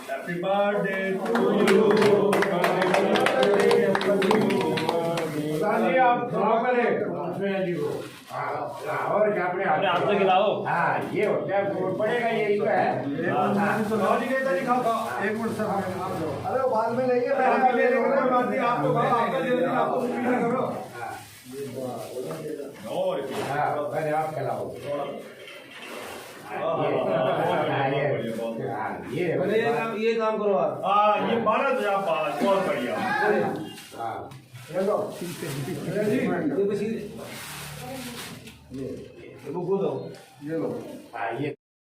Happy birthday to you. आप दुआ करें जी को। और क्या अपने आप तो खिलाओ। हाँ ये हो क्या पड़ेगा यही तो है। एक मिनट सर अरे बाद में लेंगे आपको पहले आप खिलाओ। ये काम करो आप। हाँ ये 12 बहुत बढ़िया।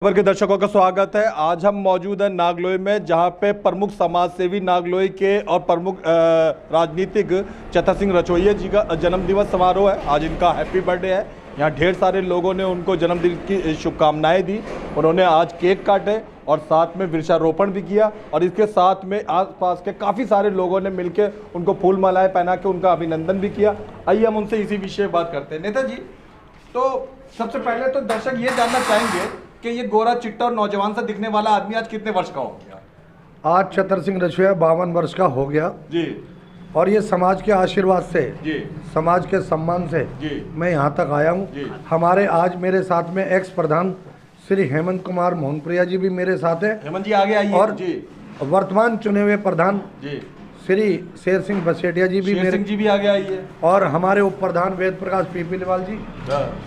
खबर के दर्शकों का स्वागत है। आज हम मौजूद हैं नागलोई में, जहां पे प्रमुख समाज सेवी नागलोई के और प्रमुख राजनीतिक चतर सिंह रछोइया जी का जन्मदिवस समारोह है। आज इनका हैप्पी बर्थडे है। यहाँ ढेर सारे लोगों ने उनको जन्मदिन की शुभकामनाएं दी। उन्होंने आज केक काटे और साथ में वृक्षारोपण भी किया और इसके साथ में आसपास के काफ़ी सारे लोगों ने मिलकर उनको फूल मालाएं पहना के उनका अभिनंदन भी किया। आइए हम उनसे इसी विषय बात करते हैं। नेता जी, तो सबसे पहले तो दर्शक ये जानना चाहेंगे कि ये गोरा चिट्टा और नौजवान सा दिखने वाला आदमी आज कितने वर्ष का हो गया? आज चतर सिंह रछोइया 52 वर्ष का हो गया जी। और ये समाज के आशीर्वाद से जी, समाज के सम्मान से जी, मैं यहाँ तक आया हूँ। हमारे आज मेरे साथ में एक्स प्रधान श्री हेमंत कुमार मोहनप्रिया जी भी मेरे साथ हैं। हेमंत जी आगे आइए। और जी, वर्तमान चुने हुए प्रधान जी श्री शेर सिंह बसेटिया जी भी मेरे जी भी आगे आइए। और हमारे उप प्रधान वेद प्रकाश पीपीलीवाल जी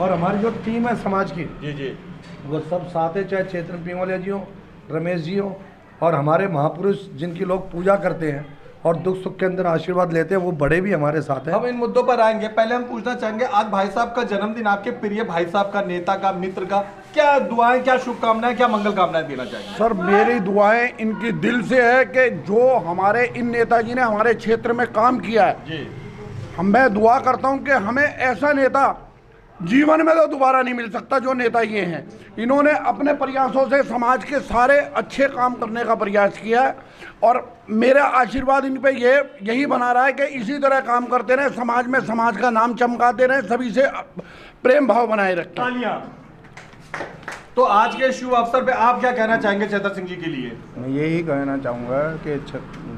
और हमारी जो टीम है समाज की जी जी वो सब साथ है, चाहे चेतन पिंगोलिया जी हो, रमेश जी हो और हमारे महापुरुष जिनकी लोग पूजा करते हैं और दुख सुख के अंदर आशीर्वाद लेते हैं, वो बड़े भी हमारे साथ हैं। हम इन मुद्दों पर आएंगे। पहले हम पूछना चाहेंगे, आज भाई साहब का जन्मदिन, आपके प्रिय भाई साहब का, नेता का, मित्र का, क्या दुआएं, क्या शुभकामनाएं, क्या मंगल कामनाएं देना चाहेंगे? सर मेरी दुआएं इनकी दिल से है कि जो हमारे इन नेताजी ने हमारे क्षेत्र में काम किया है जी, मैं दुआ करता हूं कि हमें ऐसा नेता जीवन में तो दोबारा नहीं मिल सकता जो नेता ये हैं। इन्होंने अपने प्रयासों से समाज के सारे अच्छे काम करने का प्रयास किया है और मेरा आशीर्वाद इन पे यही बना रहा है कि इसी तरह काम करते रहे, समाज में समाज का नाम चमकाते रहे, सभी से प्रेम भाव बनाए रखें। तो आज के शुभ अवसर पे आप क्या कहना चाहेंगे चतर सिंह जी के लिए? मैं यही कहना चाहूँगा कि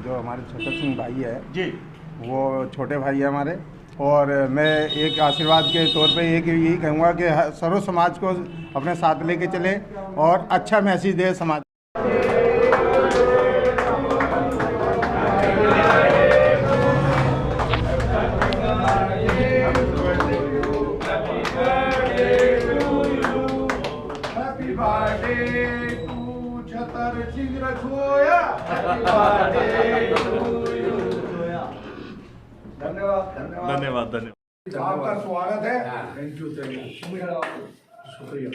जो हमारे चतर सिंह भाई है जी, वो छोटे भाई है हमारे, और मैं एक आशीर्वाद के तौर पे यही कहूँगा कि सर्व समाज को अपने साथ लेके चले और अच्छा मैसेज दे समाज। धन्यवाद धन्यवाद। आपका स्वागत है। थैंक यू शुक्रिया।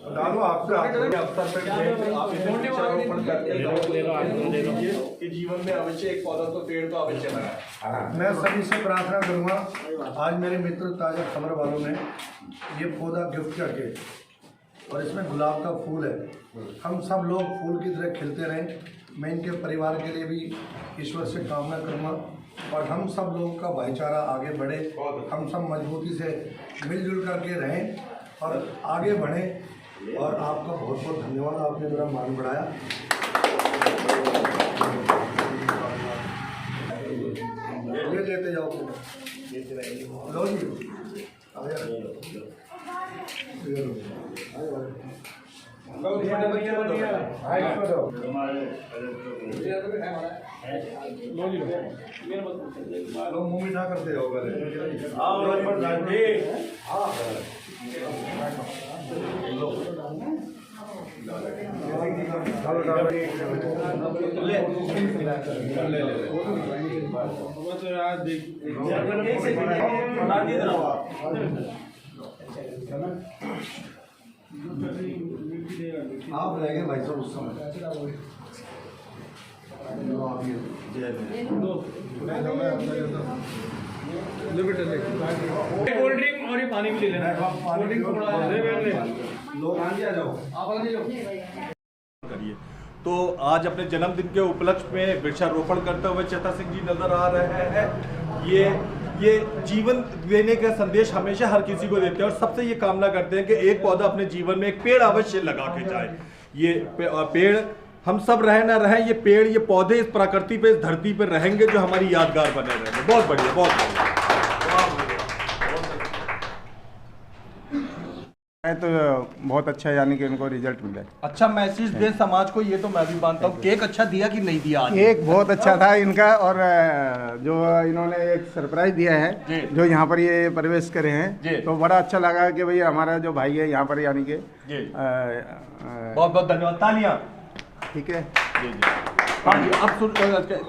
डालो आपसे अवसर पर कि जीवन में अवश्य एक पौधा तो पेड़ तो अवश्य लगाए। मैं सभी से प्रार्थना करूंगा, आज मेरे मित्र ताजा खबर वालों ने ये पौधा गिफ्ट करके और इसमें गुलाब का फूल है। हम सब लोग फूल की तरह खिलते रहें। मैं इनके परिवार के लिए भी ईश्वर से कामना करूंगा और हम सब लोगों का भाईचारा आगे बढ़े, हम सब मजबूती से मिलजुल करके रहें और आगे बढ़ें। और आपका बहुत बहुत धन्यवाद, आपने मेरा मान बढ़ाया। ये लेते जाओ, लो जी। लो मुँह मीठा करते जाओ पहले। आप रहेंगे भाई साहब उस समय कोल्ड ड्रिंक और ये पानी भी ले लेना। कोल्ड ड्रिंक लोग आगे आ जाओ। करिए। तो आज अपने जन्मदिन के उपलक्ष्य में वृक्षारोपण करते हुए चेता सिंह जी नजर आ रहे हैं। ये जीवन देने का संदेश हमेशा हर किसी को देते हैं और सबसे ये कामना करते हैं कि एक पौधा अपने जीवन में एक पेड़ अवश्य लगा के जाए। ये पेड़ हम सब रहे ना रहे, ये पेड़ ये पौधे इस प्रकृति पे इस धरती पे रहेंगे जो हमारी यादगार बने रहेंगे। बहुत बढ़िया, बहुत बढ़िया। तो बहुत अच्छा, यानी कि उनको रिजल्ट मिला। अच्छा मैसेज दे समाज को, ये तो मैं भी मानता हूँ। केक अच्छा दिया कि नहीं दिया आज? केक बहुत अच्छा था इनका, और जो इन्होंने एक सरप्राइज दिया है जो यहाँ पर ये प्रवेश करे हैं, तो बड़ा अच्छा लगा कि भाई हमारा जो भाई है यहाँ पर, यानी कि बहुत बहुत धन्यवाद। तालियां। ठीक है जी जी। हाँ जी, अब सुन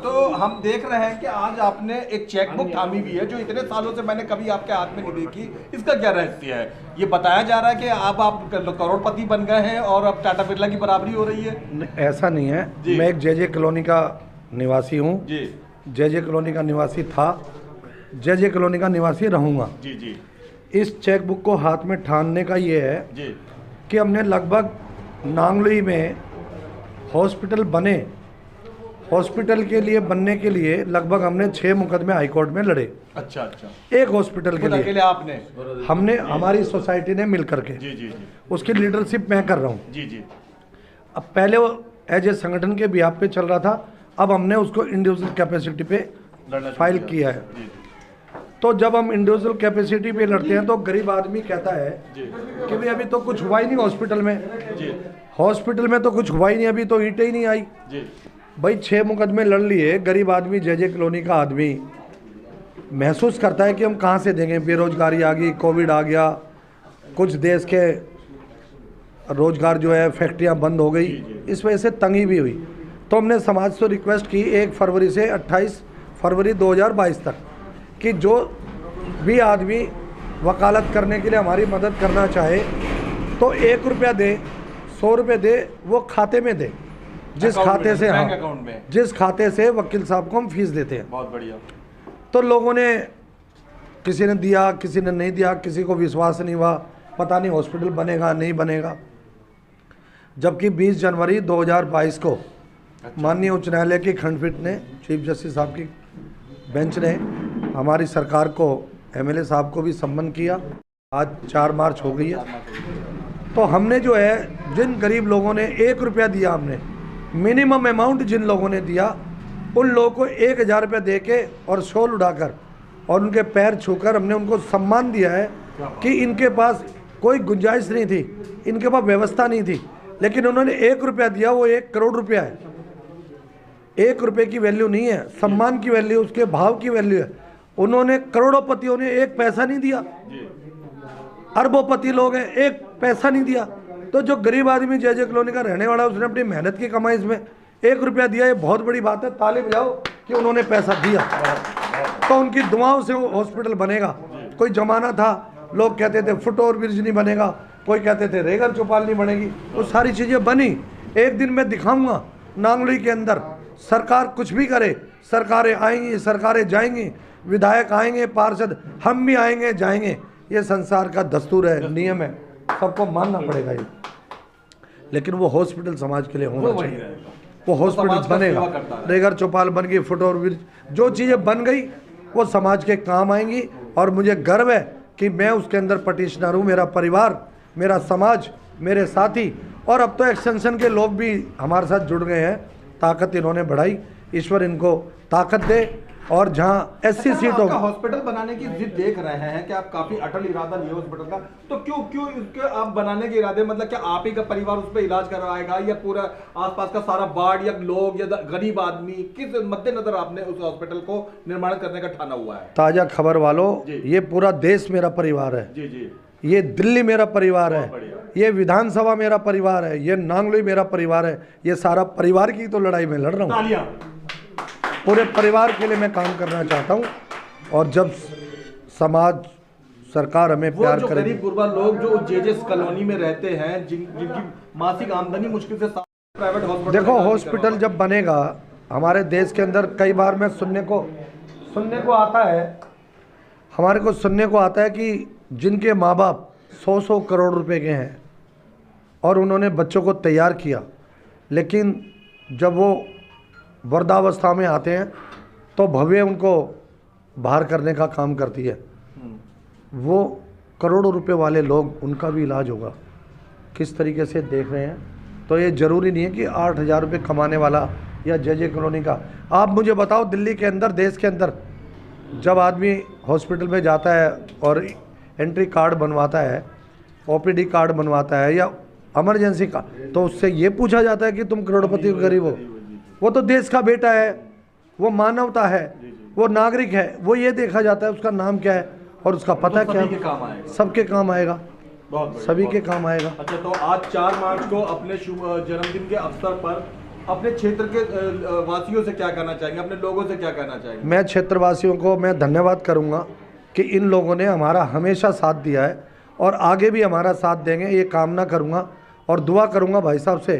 तो हम देख रहे हैं कि आज आपने एक चेकबुक थामी भी है जो इतने सालों से मैंने कभी आपके हाथ में नहीं देखी। इसका क्या रहस्य है? ये बताया जा रहा है कि अब आप करोड़पति बन गए हैं और अब टाटा बिरला की बराबरी हो रही है। ऐसा नहीं है, मैं एक जे कॉलोनी का निवासी हूँ जी। जे कॉलोनी का निवासी था, जे कॉलोनी का निवासी रहूँगा जी जी। इस चेकबुक को हाथ में ठानने का ये है जी कि हमने लगभग नांगलोई में हॉस्पिटल बने, हॉस्पिटल के लिए बनने के लिए लगभग हमने 6 मुकदमे हाईकोर्ट में लड़े। अच्छा अच्छा। एक हॉस्पिटल के लिए आपने? हमने, हमारी सोसाइटी ने मिल करके जी जी जी। उसकी लीडरशिप मैं कर रहा हूँ जी जी। अब पहले वो एज ए संगठन के बिहाफ पे चल रहा था, अब हमने उसको इंडिविजुअल कैपेसिटी पे फाइल किया है। तो जब हम इंडिविजुअल कैपेसिटी पे लड़ते हैं तो गरीब आदमी कहता है कि भाई अभी तो कुछ हुआ ही नहीं हॉस्पिटल में, हॉस्पिटल में तो कुछ हुआ ही नहीं, अभी तो ईंटें ही नहीं आई। भाई 6 मुकदमे लड़ लिए, गरीब आदमी जे कॉलोनी का आदमी महसूस करता है कि हम कहाँ से देंगे। बेरोजगारी आ गई, कोविड आ गया, कुछ देश के रोजगार जो है फैक्ट्रियाँ बंद हो गई, इस वजह से तंगी भी हुई। तो हमने समाज से रिक्वेस्ट की 1 फरवरी से 28 फरवरी 2022 तक कि जो भी आदमी वकालत करने के लिए हमारी मदद करना चाहे तो 1 रुपया दे, 100 रुपये दे, वो खाते में दे, जिस खाते से, हाँ, जिस खाते से वकील साहब को हम फीस देते हैं। बहुत बढ़िया। तो लोगों ने, किसी ने दिया, किसी ने नहीं दिया, किसी को विश्वास नहीं हुआ, पता नहीं हॉस्पिटल बनेगा नहीं बनेगा। जबकि 20 जनवरी 2022 को माननीय उच्च न्यायालय की खंडपीठ ने, चीफ जस्टिस साहब की बेंच ने हमारी सरकार को, एमएलए साहब को भी सम्मन किया। आज 4 मार्च हो गई है। तो हमने जो है, जिन गरीब लोगों ने 1 रुपया दिया, हमने मिनिमम अमाउंट जिन लोगों ने दिया, उन लोगों को 1000 रुपया दे के और शॉल उड़ाकर और उनके पैर छूकर हमने उनको सम्मान दिया है कि इनके पास कोई गुंजाइश नहीं थी, इनके पास व्यवस्था नहीं थी, लेकिन उन्होंने 1 रुपया दिया, वो 1 करोड़ रुपया है। 1 रुपये की वैल्यू नहीं है, सम्मान की वैल्यू, उसके भाव की वैल्यू है। उन्होंने, करोड़ोंपतियों ने 1 पैसा नहीं दिया, अरबोंपति लोग हैं, 1 पैसा नहीं दिया। तो जो गरीब आदमी जे कॉलोनी का रहने वाला, उसने अपनी मेहनत की कमाई इसमें 1 रुपया दिया, ये बहुत बड़ी बात है। ताली बजाओ कि उन्होंने पैसा दिया। तो उनकी दुआओं से वो हॉस्पिटल बनेगा। कोई जमाना था लोग कहते थे फुट ओवर ब्रिज नहीं बनेगा, कोई कहते थे रेगर चौपाल नहीं बनेगी, वो सारी चीज़ें बनी। एक दिन मैं दिखाऊंगा नांगलोई के अंदर, सरकार कुछ भी करे, सरकारें आएंगी, सरकारें जाएंगी, विधायक आएंगे, पार्षद, हम भी आएंगे जाएंगे, ये संसार का दस्तूर है, नियम है, सबको मानना पड़ेगा ये। लेकिन वो हॉस्पिटल समाज के लिए होना चाहिए, वो हॉस्पिटल बनेगा। रेगर चौपाल बन गई, फुट ओवर ब्रिज, जो चीज़ें बन गई वो समाज के काम आएंगी। और मुझे गर्व है कि मैं उसके अंदर पटिशनर हूँ, मेरा परिवार, मेरा समाज, मेरे साथी, और अब तो एक्सटेंशन के लोग भी हमारे साथ जुड़ गए हैं। ताकत इन्होंने बढ़ाई, ईश्वर इनको ताकत दे। और जहाँ 80 सीटों का हॉस्पिटल बनाने की जिद देख रहे हैं कि आप काफी अटल इरादा लिए हॉस्पिटल का, तो क्यों इसके आप बनाने के इरादे, मतलब क्या आप ही का परिवार उस पर इलाज करवाएगा या पूरा आसपास का सारा वार्ड या लोग या गरीब आदमी, किस मद्देनजर आपने उस हॉस्पिटल को निर्माण करने का ठाना हुआ है? ताजा खबर वालों, ये पूरा देश मेरा परिवार है। जी जी। ये दिल्ली मेरा परिवार है, ये विधानसभा मेरा परिवार है, ये नांगलोई मेरा परिवार है। ये सारा परिवार की तो लड़ाई में लड़ रहा हूँ, पूरे परिवार के लिए मैं काम करना चाहता हूँ। और जब समाज सरकार हमें प्यार जो करेगी, गरीब गुरबा लोग जो जेजेस कॉलोनी में रहते हैं, जिनकी मासिक आमदनी मुश्किल से प्राइवेट हॉस्पिटल, देखो हॉस्पिटल जब बनेगा हमारे देश के अंदर, कई बार मैं सुनने को आता है, हमारे को सुनने को आता है कि जिनके माँ बाप 100 करोड़ रुपए के हैं और उन्होंने बच्चों को तैयार किया, लेकिन जब वो वृद्धावस्था में आते हैं तो भव्य उनको बाहर करने का काम करती है। वो करोड़ों रुपए वाले लोग, उनका भी इलाज होगा, किस तरीके से देख रहे हैं। तो ये ज़रूरी नहीं है कि 8,000 रुपये कमाने वाला या जे कॉलोनी का। आप मुझे बताओ, दिल्ली के अंदर, देश के अंदर जब आदमी हॉस्पिटल में जाता है और एंट्री कार्ड बनवाता है, ओपीडी कार्ड बनवाता है या इमरजेंसी का, तो उससे ये पूछा जाता है कि तुम करोड़पति हो गरीब हो? वो तो देश का बेटा है, वो मानवता है, वो नागरिक है, वो ये देखा जाता है उसका नाम क्या है और उसका पता क्या है। सबके काम आएगा, सभी के काम आएगा। अच्छा, तो आज 4 मार्च को अपने शुभ जन्मदिन के अवसर पर अपने क्षेत्र के वासियों से क्या कहना चाहेंगे, अपने लोगों से क्या कहना चाहेंगे? मैं क्षेत्रवासियों को मैं धन्यवाद करूंगा कि इन लोगों ने हमारा हमेशा साथ दिया है और आगे भी हमारा साथ देंगे, ये कामना करूंगा और दुआ करूंगा भाई साहब से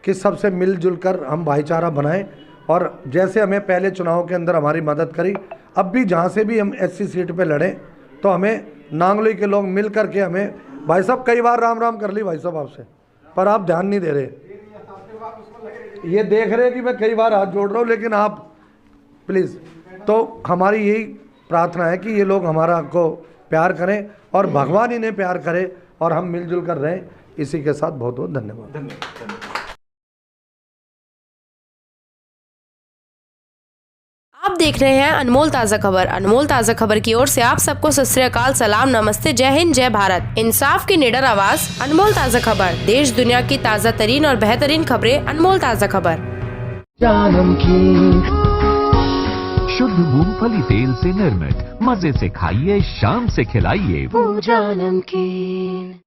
कि सबसे मिलजुल कर हम भाईचारा बनाएं। और जैसे हमें पहले चुनाव के अंदर हमारी मदद करी, अब भी जहाँ से भी हम SC सीट पे लड़ें तो हमें नांगलोई के लोग मिल कर के हमें, भाई साहब कई बार राम राम कर ली भाई साहब आपसे, पर आप ध्यान नहीं दे रहे। ये देख रहे हैं कि मैं कई बार हाथ जोड़ रहा हूँ, लेकिन आप प्लीज़, तो हमारी यही प्रार्थना है कि ये लोग हमारा को प्यार करें और भगवान इन्हें प्यार करे और हम मिलजुल कर रहें। इसी के साथ बहुत बहुत धन्यवाद। आप देख रहे हैं अनमोल ताज़ा खबर। अनमोल ताज़ा खबर की ओर से आप सबको सत श्री अकाल, सलाम, नमस्ते, जय हिंद, जय भारत। इंसाफ की निडर आवाज, अनमोल ताज़ा खबर। देश दुनिया की ताज़ा तरीन और बेहतरीन खबरें, अनमोल ताज़ा खबर। जानम की शुद्ध मूंगफली तेल से निर्मित, मजे से खाइए, शाम से खिलाइए। जानम की